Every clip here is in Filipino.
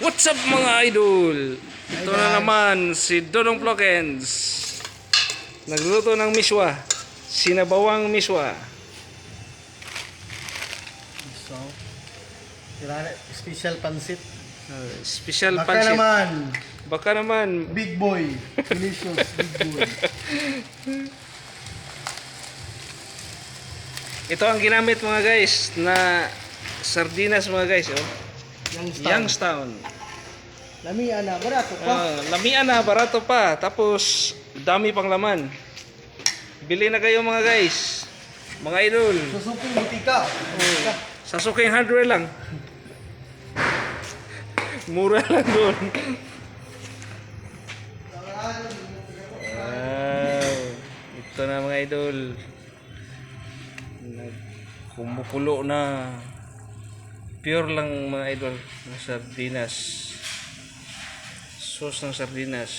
What's up mga idol? Ito na naman si Dodong Plokens. Nagluto ng miswa. Sinabawang miswa. So, special pansit. Special Baka pansit. naman, Baka naman. big boy. Delicious, big boy. Ito ang ginamit mga guys na sardinas mga guys. Oh. Youngstown. Lami ana, barato pa. Lamian na, barato pa. Tapos dami pang laman. Bili na kayo mga guys. Mga idol. Susuping butika. Sa suking hardware lang. Mura lang doon. Wow. Ito na mga idol. Kumukulo na. Pure lang mga idol ng sardinas. Sauce ng sardinas.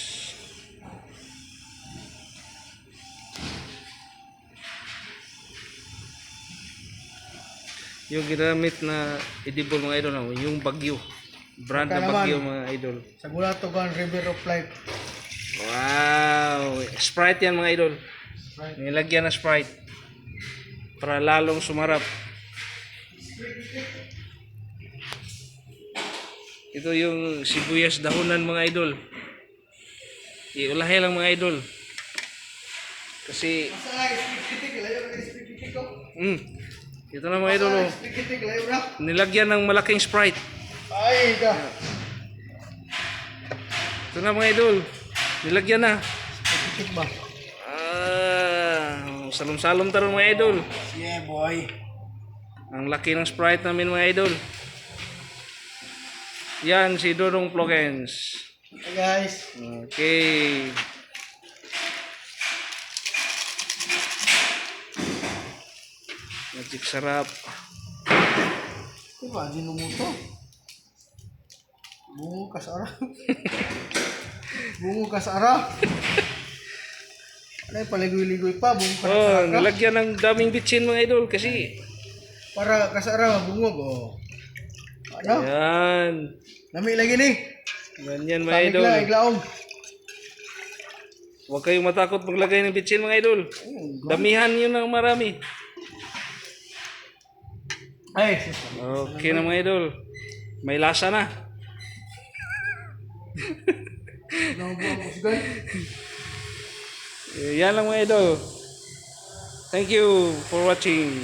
Yung ginamit na edible mga idol, yung Bagyo. Brand na Bagyo mga idol. Sa Gulato Gan River of Life. Wow! Sprite yan mga idol. Nilagyan na Sprite. Para lalong sumarap. Ito yung sibuyas dahunan mga idol. Iulahe lang mga idol. Kasi ito na mga idol. Oh. Nilagyan ng malaking Sprite. Ay, ka. Ito na mga idol. Nilagyan na. Titik ba? Salom-salom taron mga idol. Yeah, boy. Ang laki ng Sprite namin mga idol. Yan si Dodong Plokens. Hey guys. Okay. Magic sarap. Ito ba? Dinumuto. Bungo ka sa ara. Bungo ka sa ara. Ano yung paligoy-ligoy pa? Bungo ka sa ara. Nilagyan ng daming bitsin mga idol kasi Para ka sa ara, bungog. Oh. Ano? yan. Lami lagi ni. Ganyan mga idol. Iglaong. Huwag kayong matakot maglagay ng bitsin mga idol. Damihan yun ng marami. Ay, Okay na mga idol. May lasa na. Yan lang mga idol. Thank you for watching.